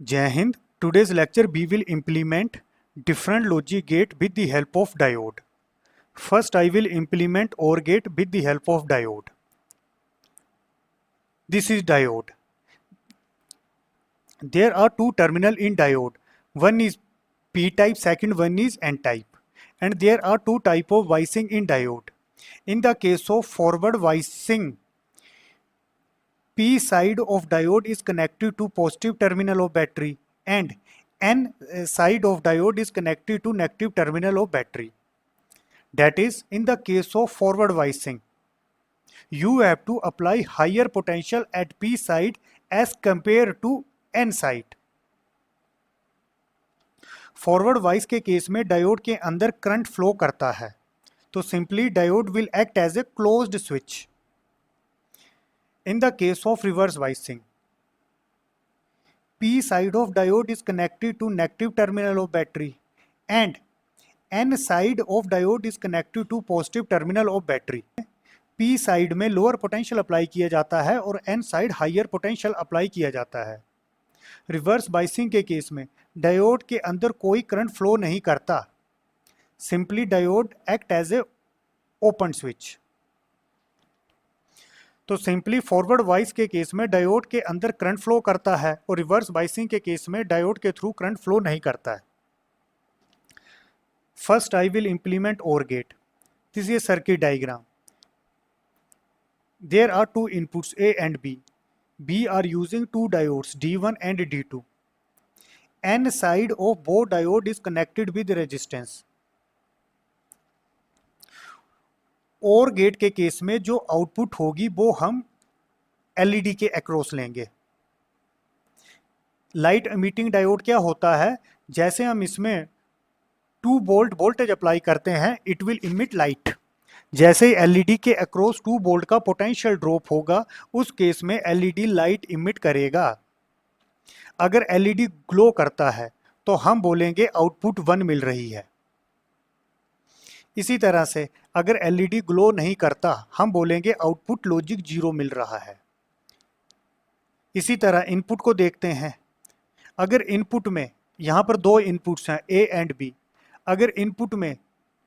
Jai Hind. Today's lecture we will implement different logic gate with the help of diode. First I will implement OR gate with the help of diode. This is diode. There are two terminal in diode. One is P type, second one is N type. And there are two type of biasing in diode. In the case of forward biasing, P side of diode is connected to positive terminal of battery and N side of diode is connected to negative terminal of battery. That is, in the case of forward biasing, you have to apply higher potential at P side as compared to N side. Forward bias के case में diode के अंदर current flow करता है, तो simply diode will act as a closed switch. In the case of reverse biasing, P side of diode is connected to negative terminal of battery and N side of diode is connected to positive terminal of battery. P side में lower potential apply किया जाता है और N side higher potential apply किया जाता है. Reverse biasing के case में डायोड के अंदर कोई करंट फ्लो नहीं करता. Simply diode act as a open switch. तो सिंपली फॉरवर्ड वाइस के केस में डायोड के अंदर करंट फ्लो करता है और रिवर्स बाइसिंग के केस में डायोड के थ्रू करंट फ्लो नहीं करता है. First I will implement OR gate. This is circuit diagram. There are two inputs A and B. B are using two diodes D1 and D2. N side of both diode is connected with resistance. OR gate के case में जो output होगी वो हम LED के across लेंगे. Light emitting diode क्या होता है, जैसे हम इसमें 2 वोल्ट वोल्टेज अप्लाई करते हैं इट विल इमिट लाइट. जैसे ही LED के अक्रॉस 2 वोल्ट का पोटेंशियल ड्रॉप होगा उस केस में LED लाइट इमिट करेगा. अगर LED ग्लो करता है तो हम बोलेंगे आउटपुट 1 मिल रही है. इसी तरह से अगर LED ग्लो नहीं करता हम बोलेंगे आउटपुट लॉजिक 0 मिल रहा है. इसी तरह इनपुट को देखते हैं. अगर इनपुट में यहाँ पर 2 इनपुट्स हैं A एंड B. अगर इनपुट में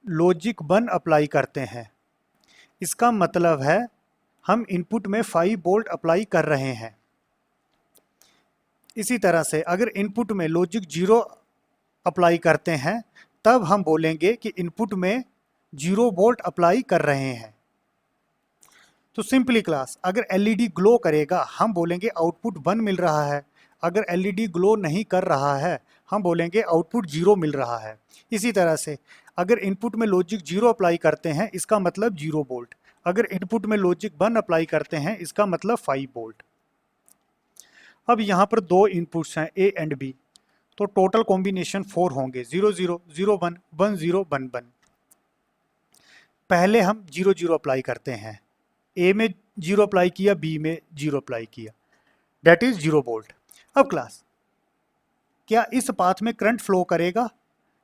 लॉजिक 1 अप्लाई करते हैं इसका मतलब है हम इनपुट में 5 वोल्ट अप्लाई कर रहे हैं. इसी तरह से अगर इनपुट में लॉजिक 0 अप्लाई करते हैं तब हम बोलेंगे कि इनपुट में 0 वोल्ट अप्लाई कर रहे हैं. तो सिंपली क्लास अगर LED ग्लो करेगा हम बोलेंगे आउटपुट 1 मिल रहा है. अगर LED ग्लो नहीं कर रहा है हम बोलेंगे आउटपुट 0 मिल रहा है. इसी तरह से अगर इनपुट में लॉजिक 0 अप्लाई करते हैं इसका मतलब 0 वोल्ट. अगर इनपुट में लॉजिक 1 अप्लाई करते हैं इसका मतलब 5 वोल्ट. अब यहाँ पर 2 इनपुट्स हैं A एंड B, तो टोटल कॉम्बिनेशन 4 होंगे 0 0 0 1 1 0 1 1. पहले हम 0 0 अप्लाई करते हैं. A में 0 अप्लाई किया, B में 0 अप्लाई किया, दैट इज 0 वोल्ट. अब क्लास क्या इस पाथ में करंट फ्लो करेगा?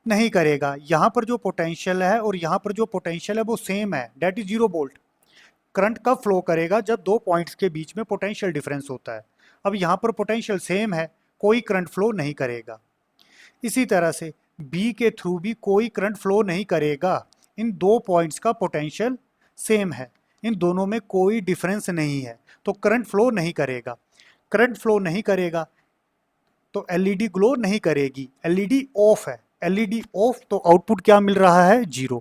नहीं करेगा. यहाँ पर जो पोटेंशियल है और यहाँ पर जो पोटेंशियल है वो सेम है, दैट इज 0 वोल्ट. करंट कब फ्लो करेगा? जब 2 पॉइंट्स के बीच में पोटेंशियल डिफरेंस होता है. अब यहाँ पर पोटेंशियल सेम है, कोई करंट फ्लो नहीं करेगा. इसी तरह से B के थ्रू भी कोई करंट फ्लो नहीं करेगा. इन 2 पॉइंट्स का पोटेंशियल सेम है, इन दोनों में कोई डिफरेंस नहीं है, तो करंट फ्लो नहीं करेगा. करंट फ्लो नहीं करेगा तो LED ग्लो नहीं करेगी. LED ऑफ है, LED ऑफ, तो आउटपुट क्या मिल रहा है? 0.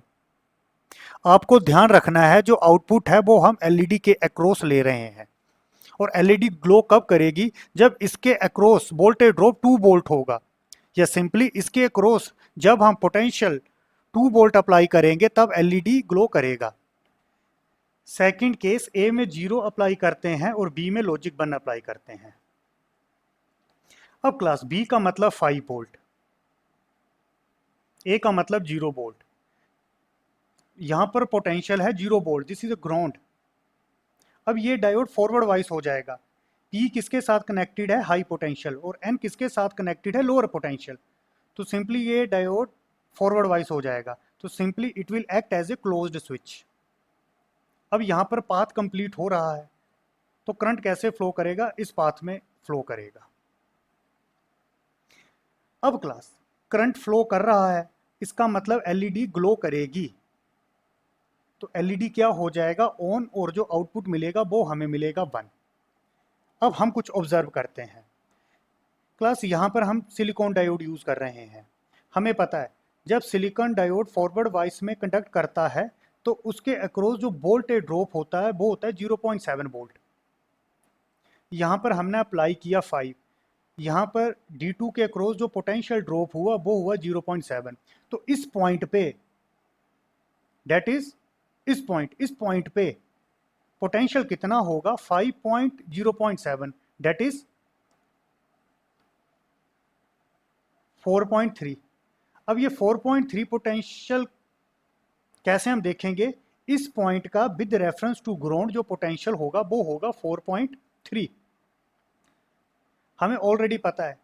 आपको ध्यान रखना है जो आउटपुट है वो हम LED के अक्रॉस ले रहे हैं और LED ग्लो कब करेगी? जब इसके अक्रॉस वोल्टेज ड्रॉप 2 वोल्ट होगा, या सिंपली इसके अक्रॉस जब हम पोटेंशियल 2 वोल्ट अप्लाई करेंगे तब LED ग्लो करेगा. सेकंड केस A में 0 अप्लाई करते हैं और B में लॉजिक 1 अप्लाई करते हैं. अब क्लास B का मतलब 5 वोल्ट, A का मतलब 0 वोल्ट. यहां पर पोटेंशियल है 0 volt, this is a ground. अब ये डायोड फॉरवर्ड वाइस हो जाएगा. P किसके साथ कनेक्टेड है? High potential. और N किसके साथ कनेक्टेड है? Lower potential. तो सिंपली ये डायोड फॉरवर्ड वाइस हो जाएगा. तो simply it will act as a closed switch. अब यहाँ पर पाथ कंप्लीट हो रहा है तो करंट कैसे फ्लो करेगा? इस पाथ में फ्लो करेगा. अब क्लास करंट फ्लो कर रहा है, इसका मतलब एलईडी ग्लो करेगी, तो एलईडी क्या हो जाएगा ऑन, और जो आउटपुट मिलेगा वो हमें मिलेगा 1। अब हम कुछ ऑब्जर्व करते हैं क्लास, यहाँ पर हम सिलिकॉन डायोड यूज कर रहे हैं। हमें पता है जब सिलिकॉन डायोड फॉरवर्ड वाइस में कंडक्ट करता है तो उसके अक्रॉस जो वोल्टेज ड्रॉप होता है वो होता है 0.7 वोल्ट। यहाँ पर हमने अप्लाई किया 5, यहाँ पर D2 के अक्रॉस जो पोटेंशियल ड्रॉप हुआ वो हुआ 0.7। तो इस पॉइंट पे, डेट इज इस पॉइंट पे पोटेंशियल कितना होगा 5.0.7, डेट इज 4.3। अब ये 4.3 पोटेंशियल कैसे हम देखेंगे, इस पॉइंट का विद रेफरेंस टू ग्राउंड जो पोटेंशियल होगा वो होगा 4.3। हमें ऑलरेडी पता है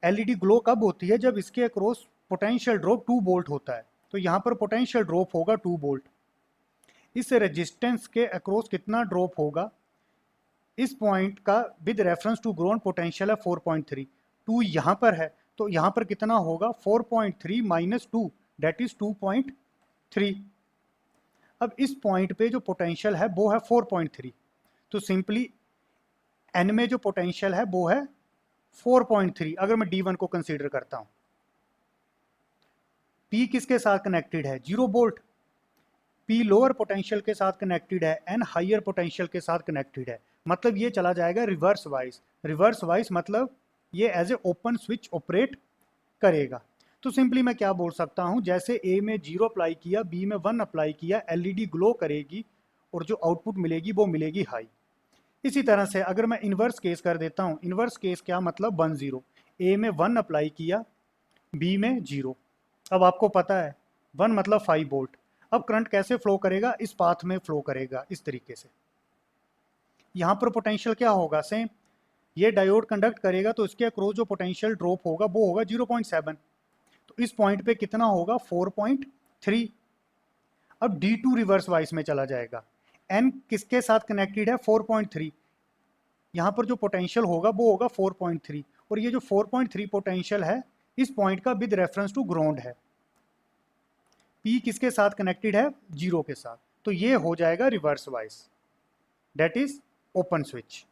एलईडी ग्लो कब होती है, जब इसके अक्रॉस पोटेंशियल ड्रॉप 2 वोल्ट होता है। तो यहाँ पर पोटेंशियल ड्रॉप होगा 2 वोल्ट। इस रेजिस्टेंस के अक्रॉस कितना ड्रॉप होगा, इस पॉइंट का with reference to ground potential है 4.3, 2 यहाँ पर है तो यहाँ पर कितना होगा 4.3 माइनस 2, डेट इज 2.3। अब इस पॉइंट पे जो पोटेंशियल है वो है 4.3, तो सिंपली एन में जो पोटेंशियल है वो है 4.3। अगर मैं D1 को कंसीडर करता हूं, P किसके साथ कनेक्टेड है 0 वोल्ट, P लोअर पोटेंशियल के साथ कनेक्टेड है, N हायर पोटेंशियल के साथ कनेक्टेड है। मतलब ये चला जाएगा रिवर्स वाइज। रिवर्स वाइज मतलब ये as a open switch operate करेगा। तो सिंपली मैं क्या बोल सकता हूं, जैसे A में 0 अप्लाई किया, B में 1 अप्लाई किया, एलईडी ग्लो करेगी और जो आउटपुट मिलेगी वो मिलेगी हाई। इसी तरह से अगर मैं इन्वर्स केस कर देता हूं, इन्वर्स केस क्या मतलब 1 0, A में 1 अप्लाई किया, B में 0। अब आपको पता है 1 मतलब 5 वोल्ट। अब करंट कैसे फ्लो करेगा, इस पाथ में फ्लो करेगा इस तरीके से। यहाँ पर पोटेंशियल क्या होगा सेम, ये डायोड कंडक्ट करेगा तो इसके अक्रॉस जो पोटेंशियल ड्रॉप होगा वो होगा 0.7। तो इस पॉइंट पे कितना होगा 4.3। अब D2 रिवर्स वाइस में चला जाएगा, N किसके साथ कनेक्टेड है 4.3, यहाँ पर जो पोटेंशियल होगा वो होगा 4.3, और ये जो 4.3 पोटेंशियल है इस पॉइंट का विद रेफरेंस टू ग्राउंड है। P किसके साथ कनेक्टेड है 0 के साथ, तो ये हो जाएगा reverse bias, that is open switch.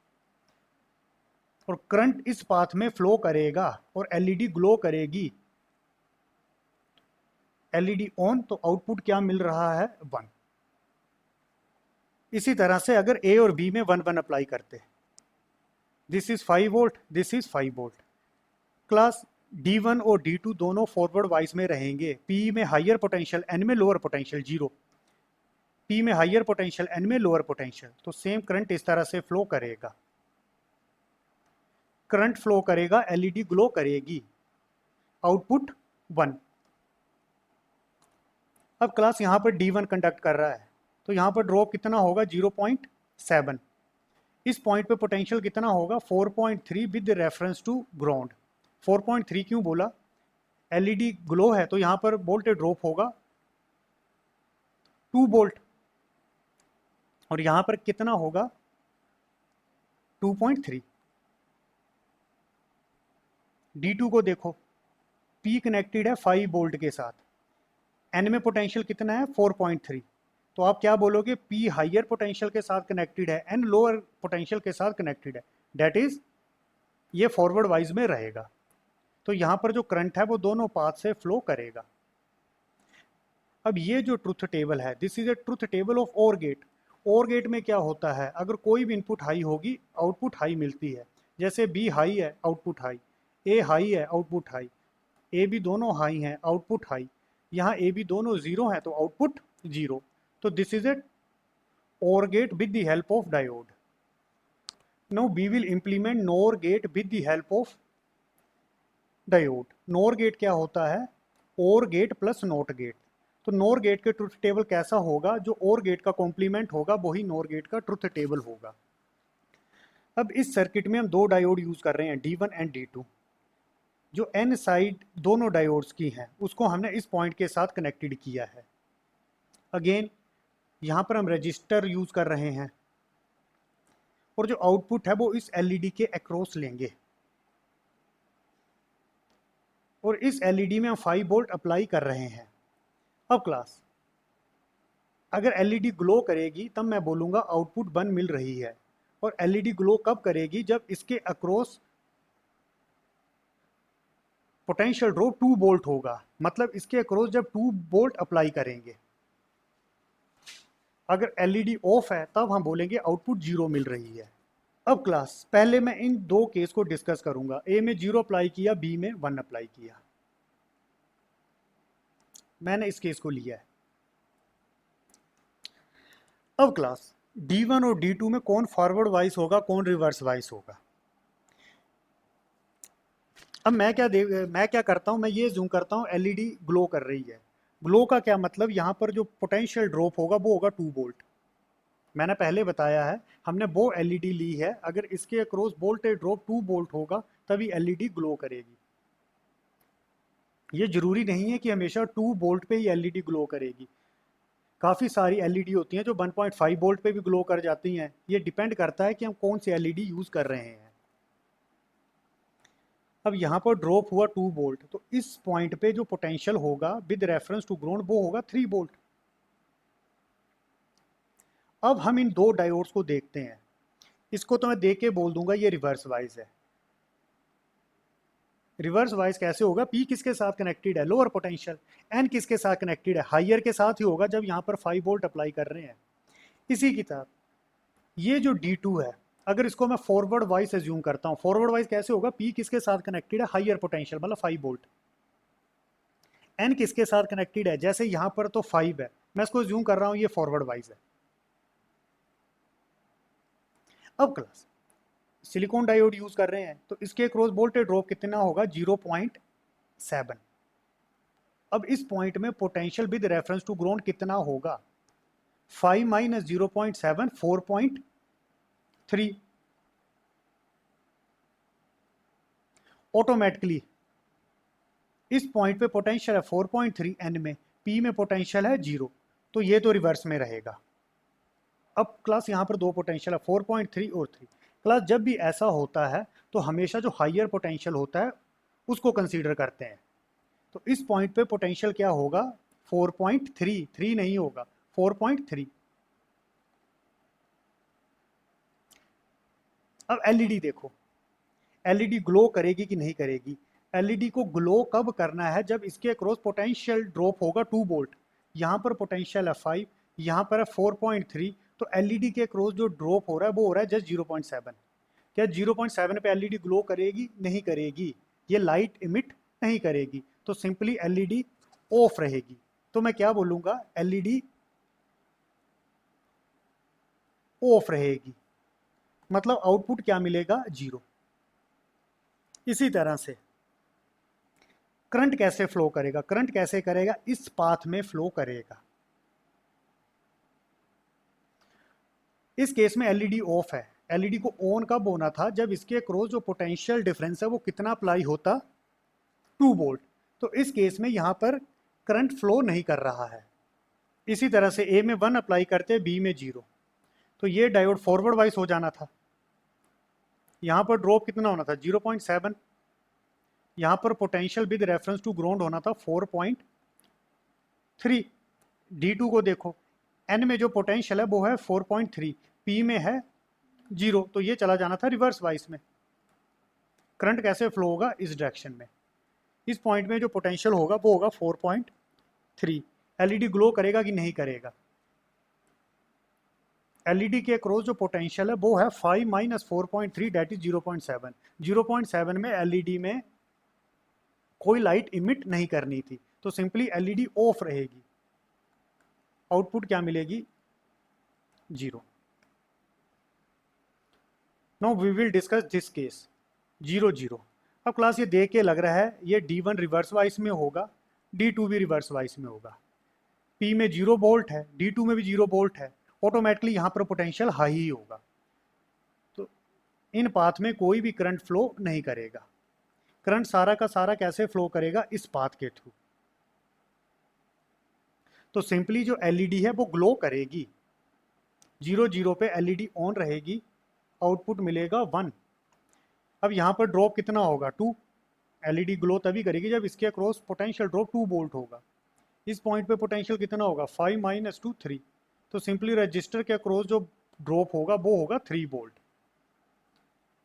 और करंट इस पाथ में फ्लो करेगा और एलईडी ग्लो करेगी, एलईडी ऑन, तो आउटपुट क्या मिल रहा है 1। इसी तरह से अगर A और B में 1 1 अप्लाई करते हैं, this is 5 volt, this is 5 volt. Class D1 और D2 दोनों फॉरवर्ड वाइस में रहेंगे। P में हायर पोटेंशियल, N में लोअर पोटेंशियल 0, P में हायर पोटेंशियल, N में लोअर पोटेंशियल, तो सेम करंट इस तरह से फ्लो करेगा। करंट फ्लो करेगा, एलईडी ग्लो करेगी, आउटपुट 1। अब क्लास यहाँ पर D1 कंडक्ट कर रहा है तो यहाँ पर ड्रॉप कितना होगा 0.7। इस पॉइंट पे पोटेंशियल कितना होगा 4.3 विद रेफरेंस टू ग्राउंड। 4.3 क्यों बोला, एलईडी ग्लो है तो यहाँ पर वोल्टेज ड्रॉप होगा 2 वोल्ट, और यहाँ पर कितना होगा 2.3। D2 को देखो, P कनेक्टेड है 5 वोल्ट के साथ, N में पोटेंशियल कितना है 4.3, तो आप क्या बोलोगे P हायर पोटेंशियल के साथ कनेक्टेड है, N लोअर पोटेंशियल के साथ कनेक्टेड है, डेट इज ये फॉरवर्ड वाइज में रहेगा। तो यहाँ पर जो करंट है वो दोनों पाथ से फ्लो करेगा। अब ये जो ट्रुथ टेबल है, this is a truth table of OR gate. OR gate में क्या होता है, अगर कोई भी इनपुट हाई होगी आउटपुट हाई मिलती है। जैसे B हाई है आउटपुट हाई, A हाई है आउटपुट हाई, A B दोनों हाई हैं आउटपुट हाई, यहाँ A B दोनों जीरो हैं तो आउटपुट जीरो। तो this is a OR gate with the help of diode. Now we will implement NOR gate with the help of diode. NOR gate क्या होता है, OR gate plus NOT gate। तो NOR gate के truth table कैसा होगा, जो OR gate का complement होगा वही NOR gate का ट्रुथ टेबल होगा। अब इस सर्किट में हम दो डायोड यूज कर रहे हैं D1 एंड D2। जो N साइड दोनों डायोड्स की हैं उसको हमने इस पॉइंट के साथ कनेक्टेड किया है। अगेन यहाँ पर हम रजिस्टर यूज कर रहे हैं और जो आउटपुट है वो इस एलईडी के अक्रॉस लेंगे। और इस एलईडी में हम 5 वोल्ट अप्लाई कर रहे हैं। अब क्लास अगर एलईडी ग्लो करेगी तब मैं बोलूँगा आउटपुट 1 मिल रही है। और एलईडी ग्लो कब करेगी? जब इसके अक्रॉस पोटेंशियल ड्रॉप 2 वोल्ट होगा, मतलब इसके अक्रॉस जब 2 वोल्ट अप्लाई करेंगे। अगर एलईडी ऑफ है तब हम बोलेंगे आउटपुट 0 मिल रही है। अब क्लास पहले मैं इन दो केस को डिस्कस करूंगा। ए में 0 अप्लाई किया, बी में 1 अप्लाई किया। मैंने इस केस को लिया है। अब क्लास D1 और D2 में कौन फॉरवर्ड वाइस होगा, कौन रिवर्स वाइस होगा? अब मैं क्या करता हूं, मैं ये जूम करता हूं एलईडी ग्लो कर रही है। ग्लो का क्या मतलब, यहां पर जो पोटेंशियल ड्रॉप होगा वो होगा 2 वोल्ट। मैंने पहले बताया है, हमने वो एलईडी ली है, अगर इसके अक्रॉस वोल्टेज ड्रॉप 2 वोल्ट होगा तभी एलईडी ग्लो करेगी। ये जरूरी नहीं है कि हमेशा 2 वोल्ट पे ही एलईडी ग्लो करेगी। काफ़ी सारी एलईडी होती हैं जो 1.5 वोल्ट पे भी ग्लो कर जाती हैं। ये डिपेंड करता है कि हम कौन सी एलईडी यूज़ कर रहे हैं। अब यहाँ पर ड्रॉप हुआ 2 वोल्ट, तो इस पॉइंट पे जो पोटेंशियल होगा विद रेफरेंस टू ग्राउंड वो होगा 3 वोल्ट। अब हम इन दो डायोड्स को देखते हैं। इसको तो मैं देख के बोल दूंगा ये रिवर्स वाइज है। रिवर्स वाइज कैसे होगा? पी किसके साथ कनेक्टेड है? Lower potential. एन किसके साथ कनेक्टेड है? हाइयर के साथ ही होगा जब यहाँ पर 5 वोल्ट अप्लाई कर रहे हैं। इसी की तरह ये जो D2 है, अगर इसको मैं फॉरवर्ड वाइज एज्यूम करता हूँ, फॉरवर्ड वाइज कैसे होगा? पी किसके साथ कनेक्टेड है? हाइयर पोटेंशियल, मतलब 5 वोल्ट। एन किसके साथ कनेक्टेड है? जैसे यहाँ पर तो 5 है, मैं इसको एज्यूम कर रहा हूँ ये फॉरवर्ड वाइज है। अब क्लास सिलिकॉन डायोड यूज कर रहे हैं, तो इसके क्रॉस वोल्टेज ड्रॉप कितना होगा? 0.7। अब इस पॉइंट में potential with reference to ground कितना होगा? 5 माइनस 0.7, 4.3। ऑटोमेटिकली इस पॉइंट पे पोटेंशियल है 4.3, एन में, पी में पोटेंशियल है 0, तो ये तो रिवर्स में रहेगा। अब क्लास यहाँ पर दो पोटेंशियल है 4.3 और 3। क्लास जब भी ऐसा होता है तो हमेशा जो हाइयर पोटेंशियल होता है उसको कंसीडर करते हैं। तो इस पॉइंट पे पोटेंशियल क्या होगा? 4.3, 3 नहीं होगा, 4.3। अब एलईडी देखो, एलईडी ग्लो करेगी कि नहीं करेगी? एलईडी को ग्लो कब करना है? जब इसके अक्रॉस पोटेंशियल ड्रॉप होगा 2 वोल्ट। यहाँ पर पोटेंशियल है 5, यहाँ पर है 4.3, तो एलईडी के अक्रॉस जो ड्रॉप हो रहा है वो हो रहा है जस्ट 0.7। क्या 0.7 पे एलईडी ग्लो करेगी? नहीं करेगी, ये लाइट इमिट नहीं करेगी, तो सिंपली एलईडी ऑफ रहेगी। तो मैं क्या बोलूँगा? एलईडी ऑफ रहेगी, मतलब आउटपुट क्या मिलेगा? 0। इसी तरह से करंट कैसे फ्लो करेगा? करंट कैसे करेगा? इस पाथ में फ्लो करेगा। इस केस में एलईडी ऑफ है। एलईडी को ऑन कब होना था? जब इसके क्रॉस जो पोटेंशियल डिफरेंस है वो कितना अप्लाई होता? 2 वोल्ट। तो इस केस में यहाँ पर करंट फ्लो नहीं कर रहा है। इसी तरह से ए में 1 अप्लाई करते, बी में 0, तो ये डायोड फॉरवर्ड वाइज हो जाना था। यहाँ पर ड्रॉप कितना होना था? 0.7। यहाँ पर potential with reference to ground होना था 4.3। D2 को देखो, N में जो पोटेंशियल है वो है 4.3, P में है 0, तो ये चला जाना था रिवर्स वाइस में। करंट कैसे फ्लो होगा? इस डायरेक्शन में। इस पॉइंट में जो पोटेंशियल होगा वो होगा 4.3। एलईडी ग्लो करेगा कि नहीं करेगा? एलईडी के अक्रॉस जो पोटेंशियल है वो है 5 माइनस 4.3, डेट इज 0.7। 0.7 में एलईडी में कोई लाइट इमिट नहीं करनी थी, तो सिंपली एलईडी ऑफ रहेगी। आउटपुट क्या मिलेगी? 0। Now we will discuss this case 0 0। अब क्लास ये देख के लग रहा है ये D1 रिवर्स वाइस में होगा, D2 भी रिवर्स वाइस में होगा। P में 0 वोल्ट है, D2 में भी 0 वोल्ट है, ऑटोमेटिकली यहाँ पर पोटेंशियल हाई ही होगा, तो इन पाथ में कोई भी करंट फ्लो नहीं करेगा। करंट सारा का सारा कैसे फ्लो करेगा? इस पाथ के थ्रू। तो सिंपली जो एलईडी है वो ग्लो करेगी, 0 0 पे एलईडी ऑन रहेगी, आउटपुट मिलेगा 1। अब यहाँ पर ड्रॉप कितना होगा? 2। एलईडी ग्लो तभी करेगी जब इसके अक्रॉस पोटेंशियल ड्रॉप 2 वोल्ट होगा। इस पॉइंट पे पोटेंशियल कितना होगा 5 माइनस 2 3। तो सिंपली रजिस्टर के अक्रॉस जो ड्रॉप होगा वो होगा 3 वोल्ट।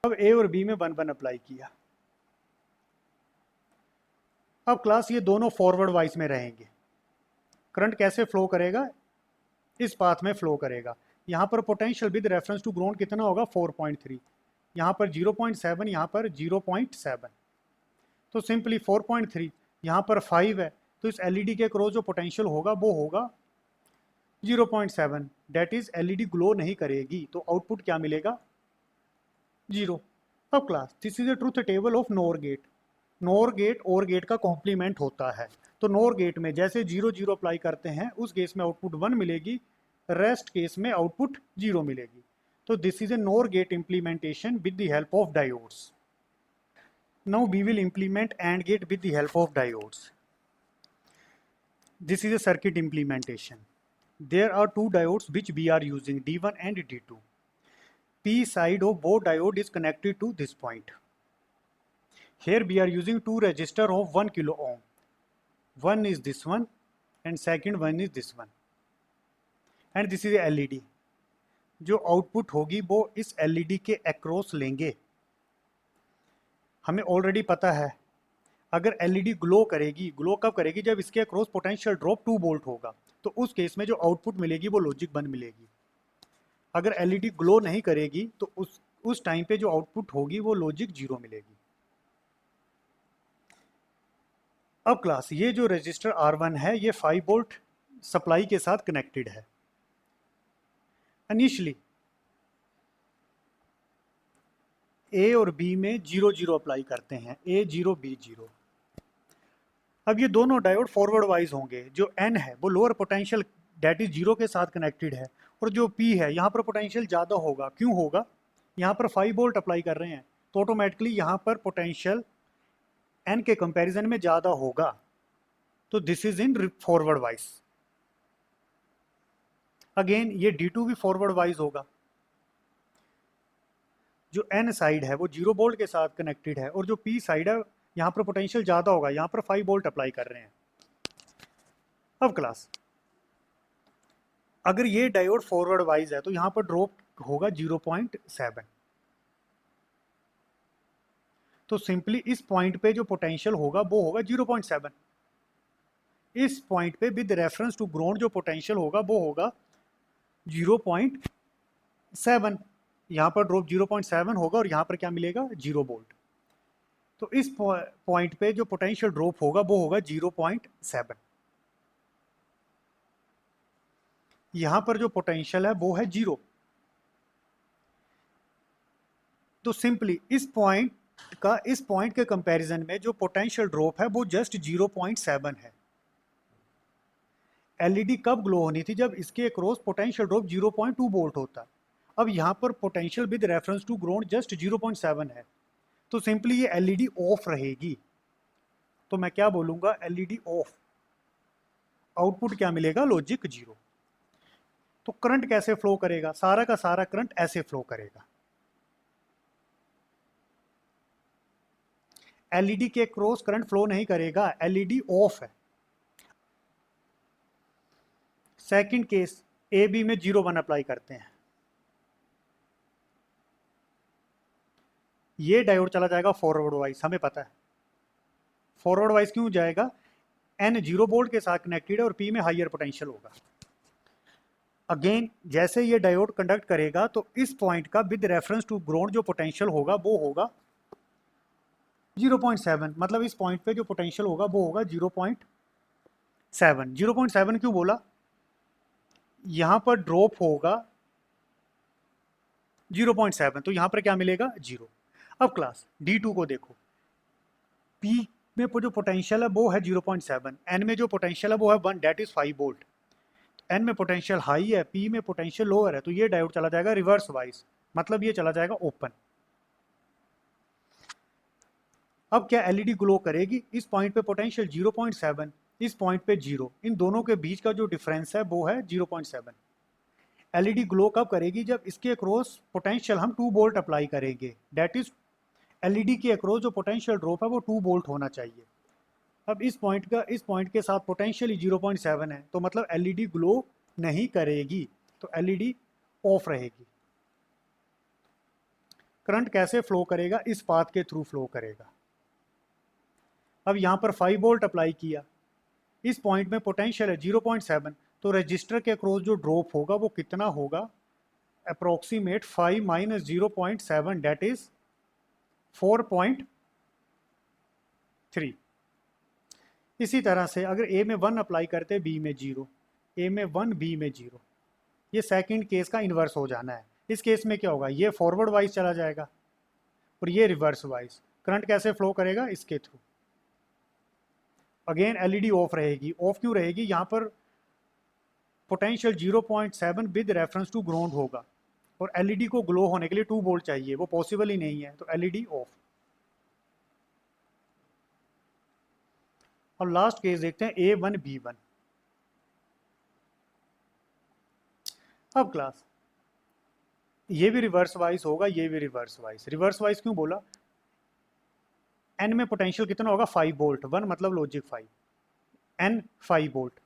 अब ए और बी में 1 अप्लाई किया। अब क्लास ये दोनों फॉरवर्ड वाइज में रहेंगे। करंट कैसे फ्लो करेगा, इस पाथ में फ्लो करेगा। यहाँ पर potential with reference to ground कितना होगा 4.3, यहाँ पर 0.7, यहाँ पर 0.7। तो सिंपली 4.3, यहाँ पर 5 है, तो इस एलईडी के क्रॉस जो पोटेंशियल होगा वो होगा 0.7। डेट इज एलईडी ग्लो नहीं करेगी, तो आउटपुट क्या मिलेगा 0। अब class this is a truth table of NOR gate. NOR gate OR gate का कॉम्प्लीमेंट होता है। तो नोर गेट में जैसे 0 0 अप्लाई करते हैं उस केस में आउटपुट 1 मिलेगी, रेस्ट केस में आउटपुट 0 मिलेगी। तो this is a NOR gate implementation with the help of diodes. Now we will implement AND gate with the help of diodes. This is a circuit implementation. There are two diodes which we are using, D1 and D2. P side of both diode is connected to this point. Here we are using two resistor of 1 kilo ohm. One is this one and second one is this one. And this is a LED. जो output होगी वो इस LED के across लेंगे। हमें already पता है अगर एलईडी ग्लो करेगी, ग्लो कब करेगी जब इसके अक्रॉस पोटेंशियल ड्रॉप 2 वोल्ट होगा, तो उस केस में जो आउटपुट मिलेगी वो लॉजिक 1 मिलेगी। अगर एलईडी ग्लो नहीं करेगी तो उस टाइम पे जो आउटपुट होगी वो लॉजिक 0 मिलेगी। अब क्लास ये जो रजिस्टर R1 है ये 5 वोल्ट सप्लाई के साथ कनेक्टेड है। इनिशियली ए और बी में 0 0 अप्लाई करते हैं, A 0 B 0। अब ये दोनों डायोड फॉरवर्ड वाइज होंगे। जो N है वो लोअर पोटेंशियल डेट इज 0 के साथ कनेक्टेड है, और जो P है यहाँ पर पोटेंशियल ज़्यादा होगा। क्यों होगा, यहाँ पर 5 वोल्ट अप्लाई कर रहे हैं तो ऑटोमेटिकली यहाँ पर पोटेंशियल N के कंपैरिजन में ज़्यादा होगा। तो this is in forward wise. Again ये D2 भी फॉरवर्ड वाइज होगा। जो N साइड है वो 0 वोल्ट के साथ कनेक्टेड है, और जो P साइड है यहाँ पर पोटेंशियल ज़्यादा होगा, यहाँ पर 5 वोल्ट अप्लाई कर रहे हैं। अब क्लास अगर ये डायोड फॉरवर्ड वाइज है तो यहाँ पर ड्रॉप होगा 0.7। तो सिंपली इस पॉइंट पे जो पोटेंशियल होगा वो होगा 0.7। इस पॉइंट पे विद रेफरेंस टू ग्राउंड जो पोटेंशियल होगा वो होगा 0.7। यहाँ पर ड्रॉप 0.7 होगा और यहाँ पर क्या मिलेगा 0 वोल्ट। तो इस पॉइंट पे जो पोटेंशियल ड्रॉप होगा वो होगा 0.7। यहाँ पर जो पोटेंशियल है वो है 0। तो सिंपली इस पॉइंट के कंपैरिजन में जो पोटेंशियल ड्रॉप है वो जस्ट 0.7 है। एलईडी कब ग्लो होनी थी जब इसके अक्रॉस पोटेंशियल ड्रॉप 0.2 वोल्ट होता। अब यहाँ पर potential with reference to ground just 0.7 है, तो सिंपली ये एलईडी ऑफ रहेगी। तो मैं क्या बोलूँगा एलईडी ऑफ। आउटपुट क्या मिलेगा लॉजिक 0। तो करंट कैसे फ्लो करेगा, सारा का सारा करंट ऐसे फ्लो करेगा। एलईडी के क्रॉस करंट फ्लो नहीं करेगा, एलईडी ऑफ है। सेकंड केस ए बी में 0 1 अप्लाई करते हैं। ये डायोड चला जाएगा फॉरवर्ड वाइज, हमें पता है फॉरवर्ड वाइज क्यों जाएगा, N 0 वोल्ट के साथ कनेक्टेड है और P में हायर पोटेंशियल होगा। अगेन जैसे ये डायोड कंडक्ट करेगा तो इस पॉइंट का विद रेफरेंस टू ग्राउंड जो पोटेंशियल होगा वो होगा 0.7। मतलब इस पॉइंट पे जो पोटेंशियल होगा वो होगा 0.7। 0.7 क्यों बोला, यहाँ पर ड्रॉप होगा 0.7, तो यहाँ पर क्या मिलेगा 0। अब क्लास D2 को देखो, P में जो पोटेंशियल है वो है 0.7, N में जो पोटेंशियल है वो है 1 डेट इज 5 वोल्ट। N में पोटेंशियल हाई है, P में पोटेंशियल लोअर है, तो ये डायोड चला जाएगा रिवर्स वाइज, मतलब ये चला जाएगा ओपन। अब क्या एलईडी ग्लो करेगी, इस पॉइंट पे पोटेंशियल 0.7, इस पॉइंट पे 0, इन दोनों के बीच का जो डिफरेंस है वो है 0.7। एलईडी ग्लो कब करेगी जब इसके अक्रॉस पोटेंशियल हम 2 वोल्ट अप्लाई करेंगे, डेट इज एलईडी के अक्रॉस जो पोटेंशियल ड्रॉप है वो 2 वोल्ट होना चाहिए। अब इस पॉइंट के साथ पोटेंशियल 0.7 है, तो मतलब एलईडी ग्लो नहीं करेगी, तो एलईडी ऑफ रहेगी। करंट कैसे फ्लो करेगा? इस पाथ के थ्रू फ्लो करेगा। अब यहाँ पर 5 वोल्ट अप्लाई किया, इस पॉइंट में पोटेंशियल है 0.7, तो रजिस्टर के अक्रॉस जो ड्रॉप होगा वो कितना होगा? Approximate 5 minus 0.7 that is 4.3। इसी तरह से अगर ए में 1 अप्लाई करते, बी में 0, ए में 1 बी में 0, ये सेकंड केस का इन्वर्स हो जाना है। इस केस में क्या होगा? ये फॉरवर्ड वाइज चला जाएगा और ये रिवर्स वाइज। करंट कैसे फ्लो करेगा? इसके थ्रू। अगेन एलईडी ऑफ रहेगी। ऑफ क्यों रहेगी? यहाँ पर potential 0.7 with reference to ground होगा और एलईडी को ग्लो होने के लिए 2 वोल्ट चाहिए, वो पॉसिबल ही नहीं है, तो एलईडी ऑफ। और लास्ट केस देखते हैं A1 B1। अब क्लास ये भी रिवर्स वाइज होगा, ये भी रिवर्स वाइज। रिवर्स वाइज क्यों बोला? एन में पोटेंशियल कितना होगा? 5 वोल्ट, 1 मतलब लॉजिक 5, एन 5 वोल्ट।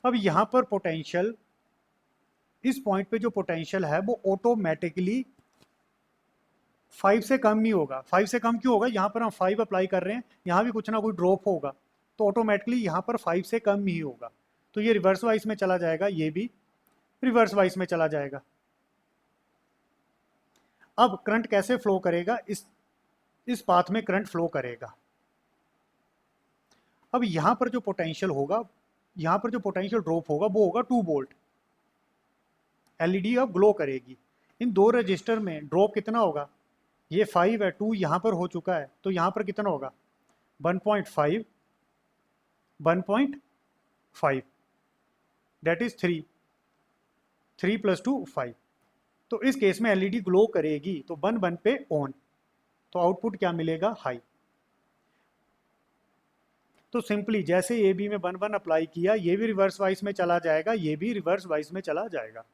अब यहाँ पर पोटेंशियल, इस पॉइंट पे जो पोटेंशियल है वो ऑटोमेटिकली 5 से कम नहीं होगा। 5 से कम क्यों होगा? यहाँ पर हम 5 अप्लाई कर रहे हैं, यहाँ भी कुछ ना कुछ ड्रॉप होगा, तो ऑटोमेटिकली यहाँ पर 5 से कम ही होगा, तो ये रिवर्स वाइज में चला जाएगा, ये भी रिवर्स वाइज में चला जाएगा। अब करंट कैसे फ्लो करेगा? इस पाथ में करंट फ्लो करेगा। अब यहाँ पर जो पोटेंशियल होगा, यहाँ पर जो पोटेंशियल ड्रॉप होगा वो होगा 2 वोल्ट। एलईडी अब ग्लो करेगी। इन दो रजिस्टर में ड्रॉप कितना होगा? ये 5 है, 2 यहाँ पर हो चुका है, तो यहाँ पर कितना होगा? 1.5, 1.5 दैट इज 3, 3 + 2 5। तो इस केस में एलईडी ग्लो करेगी, तो 1 पे ऑन, तो आउटपुट क्या मिलेगा? हाई। तो सिंपली जैसे ए बी में 1 अप्लाई किया, ये भी रिवर्स वाइज में चला जाएगा, ये भी रिवर्स वाइज में चला जाएगा।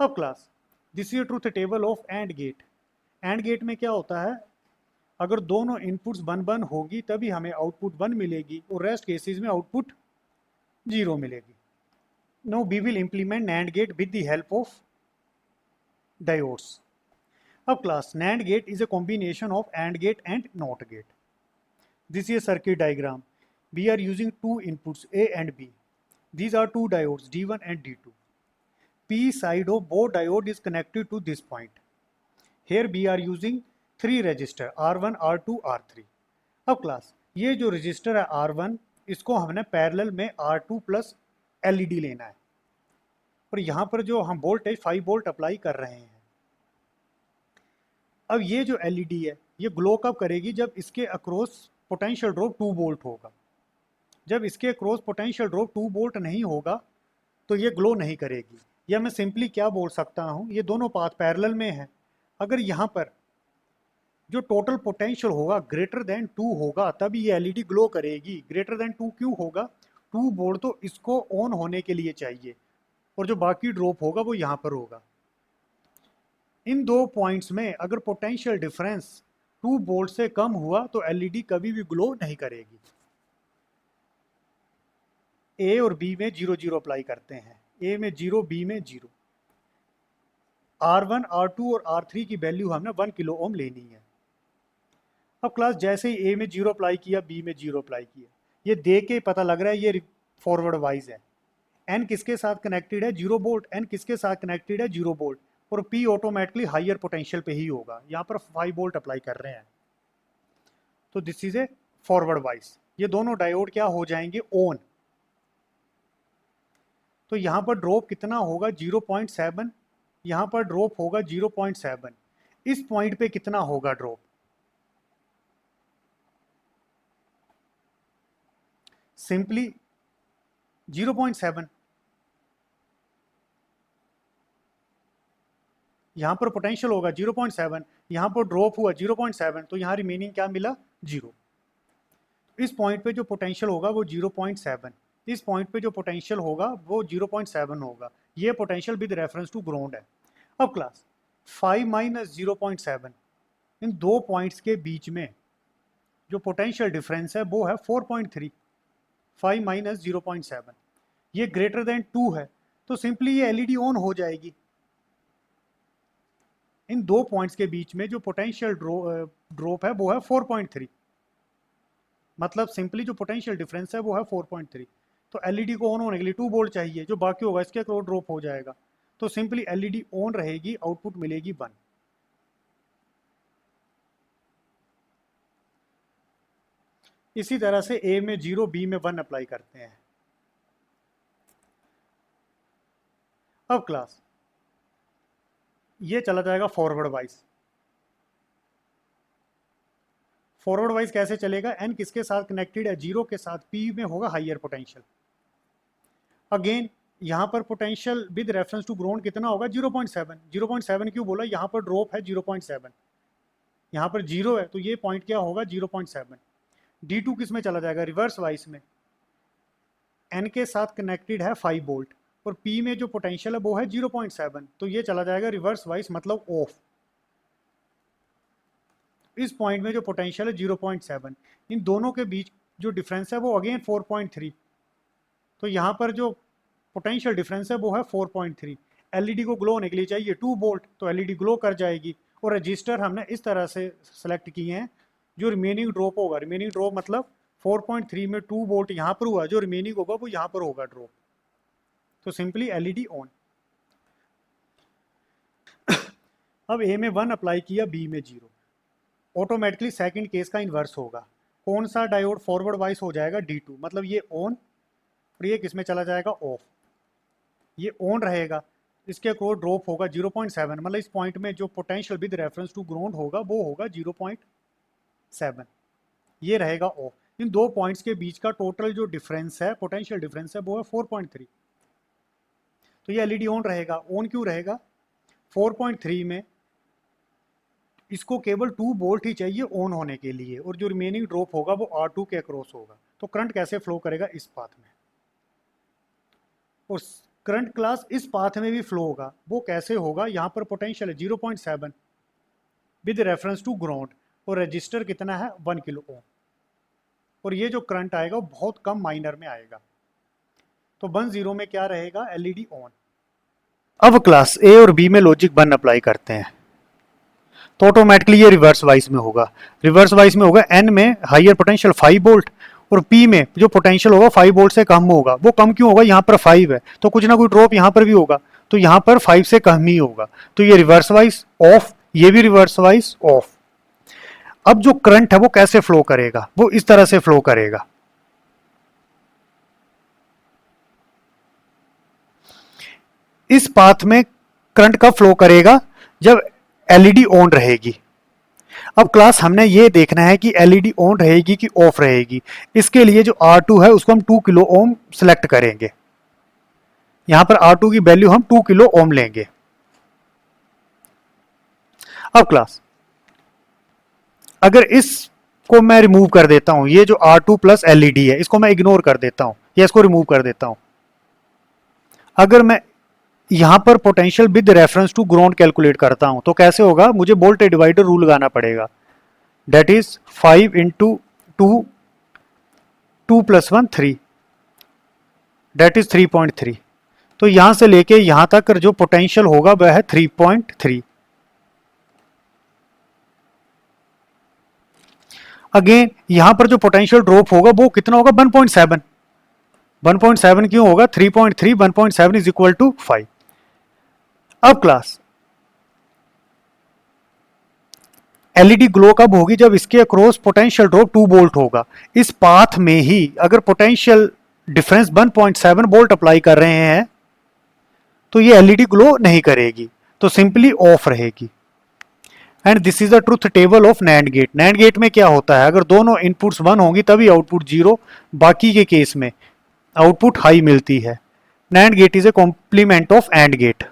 अब class this is truth table of AND gate. AND gate में क्या होता है? अगर दोनों इनपुट्स 1 होगी तभी हमें आउटपुट 1 मिलेगी और रेस्ट केसेस में आउटपुट 0 मिलेगी। Now we will implement NAND gate with the help of diodes. अब class NAND gate is a combination of AND gate and NOT gate. This is a circuit diagram. We are using two inputs A and B. These are two diodes D1 and D2. P side of both diode is connected to this point. Here we are using 3 resistor R1, R2, R3. अब class ये जो register है R1, इसको हमने parallel में R2 plus LED लेना है और यहाँ पर जो हम वोल्टेज 5 वोल्ट अप्लाई कर रहे हैं। अब ये जो LED है ये ग्लो कब करेगी? जब इसके अक्रॉस पोटेंशियल ड्रॉप 2 वोल्ट होगा। जब इसके अक्रॉस पोटेंशियल ड्रॉप 2 वोल्ट नहीं होगा तो ये ग्लो नहीं करेगी। या मैं सिंपली क्या बोल सकता हूँ, ये दोनों पाथ पैरेलल में हैं। अगर यहाँ पर जो टोटल पोटेंशियल होगा ग्रेटर देन 2 होगा तब ये LED ग्लो करेगी। ग्रेटर देन 2 क्यों होगा? 2 वोल्ट तो इसको ऑन होने के लिए चाहिए और जो बाकी ड्रॉप होगा वो यहाँ पर होगा। इन दो पॉइंट्स में अगर पोटेंशियल डिफरेंस 2 वोल्ट से कम हुआ तो LED कभी भी ग्लो नहीं करेगी। ए और बी में 0 0 अप्लाई करते हैं। ए में 0, बी में 0। R1, R2 और R3 की वैल्यू हमने 1 किलो ओम लेनी है। अब क्लास जैसे ही ए में 0 अप्लाई किया, बी में 0 अप्लाई किया, ये देख के पता लग रहा है ये फॉरवर्ड वाइज है। एन किसके साथ कनेक्टेड है? 0 वोल्ट। एन किसके साथ कनेक्टेड है? 0 वोल्ट। और पी ऑटोमेटिकली हायर पोटेंशियल पे ही होगा। यहाँ पर 5 वोल्ट अप्लाई कर रहे हैं, तो this is A forward wise. ये दोनों डायोड क्या हो जाएंगे? ऑन। तो यहाँ पर ड्रॉप कितना होगा? 0.7। यहाँ पर ड्रॉप होगा 0.7। इस पॉइंट पे कितना होगा ड्रॉप? सिंपली 0.7। यहाँ पर पोटेंशियल होगा 0.7, यहाँ पर ड्रॉप हुआ 0.7, तो यहाँ रिमेनिंग क्या मिला? 0। इस पॉइंट पे जो पोटेंशियल होगा वो 0.7, इस पॉइंट पे जो पोटेंशियल होगा वो 0.7 होगा। ये potential with reference to ground है। अब क्लास 5 - 0.7 इन दो पॉइंट्स के बीच में जो पोटेंशियल डिफरेंस है वो है 4.3, 5 माइनस 0.7, ये ग्रेटर देन 2 है, तो सिंपली ये एलईडी ऑन हो जाएगी। इन दो पॉइंट्स के बीच में जो पोटेंशियल ड्रॉप है वो है 4.3, मतलब सिंपली जो पोटेंशियल डिफरेंस है वो है 4.3। तो एलईडी को ऑन होने के लिए 2 वोल्ट चाहिए, जो बाकी होगा इसके अक्रॉस ड्रॉप हो जाएगा, तो सिंपली एलईडी ऑन रहेगी, आउटपुट मिलेगी 1। इसी तरह से ए में 0, बी में 1 अप्लाई करते हैं। अब क्लास ये चला जाएगा फॉरवर्ड वाइज। फॉरवर्ड वाइज कैसे चलेगा? एन किसके साथ कनेक्टेड है? 0 के साथ। पी में होगा हायर पोटेंशियल। अगेन यहाँ पर potential with reference to ground कितना होगा? 0.7। 0.7 क्यों बोला? यहाँ पर ड्रॉप है 0.7, यहाँ पर 0 है, तो ये पॉइंट क्या होगा? 0.7। D2 किस में चला जाएगा? रिवर्स वाइज में। एन के साथ कनेक्टेड है 5 वोल्ट और P में जो पोटेंशियल है वो है 0.7, तो ये चला जाएगा रिवर्स वाइज, मतलब ऑफ। इस पॉइंट में जो पोटेंशियल है 0.7, इन दोनों के बीच जो डिफरेंस है वो अगेन 4.3, तो यहाँ पर जो पोटेंशियल डिफरेंस है वो है 4.3। एलईडी को ग्लो होने के लिए चाहिए 2 वोल्ट, तो एलईडी ग्लो कर जाएगी। और रजिस्टर हमने इस तरह से सेलेक्ट किए हैं, जो रिमेनिंग ड्रॉप होगा, रिमेनिंग ड्रॉप मतलब 4.3 में 2 वोल्ट यहाँ पर हुआ, जो रिमेनिंग होगा वो यहाँ पर होगा ड्रॉप, तो सिंपली एलईडी ऑन। अब ए में 1 अप्लाई किया, बी में 0, ऑटोमेटिकली सेकंड केस का इन्वर्स होगा। कौन सा डायोड फॉरवर्ड वाइज हो जाएगा? D2, मतलब ये ऑन और ये किस में चला जाएगा? ऑफ। ये ऑन रहेगा, इसके अक्रॉस ड्रॉप होगा 0.7, मतलब इस पॉइंट में जो potential with reference to ground होगा वो होगा 0.7, ये रहेगा ऑफ। इन दो पॉइंट्स के बीच का टोटल जो डिफरेंस है, पोटेंशियल डिफरेंस है, वो है 4.3, तो ये एलईडी ऑन रहेगा। ऑन क्यों रहेगा? 4.3 में इसको केवल 2 वोल्ट ही चाहिए ऑन होने के लिए, और जो रिमेनिंग ड्रॉप होगा वो R2 के अक्रॉस होगा। तो करंट कैसे फ्लो करेगा? इस पाथ में। और करंट क्लास इस पाथ में भी फ्लो होगा, वो कैसे होगा? यहाँ पर पोटेंशियल है 0.7 विद रेफरेंस टू ग्राउंड, और रजिस्टर कितना है? 1 किलो ओम, और ये जो करंट आएगा वो बहुत कम माइनर में आएगा। तो 1-0 में क्या रहेगा? LED on. अब क्लास ए और बी में लॉजिक 1 अप्लाई करते हैं, तो ऑटोमेटिकली ये रिवर्स वाइज में होगा। रिवर्स वाइज में होगा, एन में हायर पोटेंशियल 5 वोल्ट और पी में जो पोटेंशियल होगा 5 वोल्ट से कम होगा। वो कम क्यों होगा? यहाँ पर 5 है, तो कुछ ना कुछ ड्रॉप यहाँ पर भी होगा, तो यहाँ पर 5 से कम ही होगा, तो ये रिवर्स वाइज ऑफ, ये भी रिवर्स वाइज ऑफ। अब जो करंट है वो कैसे फ्लो करेगा? वो इस तरह से फ्लो करेगा। इस पाथ में करंट कब फ्लो करेगा? जब एलईडी ऑन रहेगी। अब क्लास हमने ये देखना है कि एलईडी ऑन रहेगी कि ऑफ रहेगी। इसके लिए जो R2 है उसको हम 2 किलो ओम सेलेक्ट करेंगे। यहां पर R2 की वैल्यू हम 2 किलो ओम लेंगे। अब क्लास अगर इसको मैं रिमूव कर देता हूं, ये जो R2 प्लस एलईडी है इसको मैं इग्नोर कर देता हूं या इसको रिमूव कर देता हूं, अगर मैं यहां पर potential with reference to ground calculate करता हूं तो कैसे होगा? मुझे वोल्टेज डिवाइडर रूल लगाना पड़ेगा, that is 5 into 2, 2 + 1 3, that is 3.3। तो यहां से लेके यहां तक जो पोटेंशियल होगा वह है 3.3। अगेन यहां पर जो पोटेंशियल ड्रॉप होगा वो कितना होगा? 1.7। 1.7 क्यों होगा? 3.3 1.7 इज इक्वल टू 5। अब क्लास एलईडी ग्लो कब होगी? जब इसके अक्रॉस पोटेंशियल ड्रॉप 2 वोल्ट होगा। इस पाथ में ही अगर पोटेंशियल डिफरेंस 1.7 वोल्ट अप्लाई कर रहे हैं तो ये एलईडी ग्लो नहीं करेगी, तो सिंपली ऑफ रहेगी। And this is the truth table of NAND gate. NAND gate में क्या होता है? अगर दोनों इनपुट्स 1 होंगी तभी आउटपुट 0, बाकी के केस में आउटपुट हाई मिलती है। NAND gate is a complement of AND gate.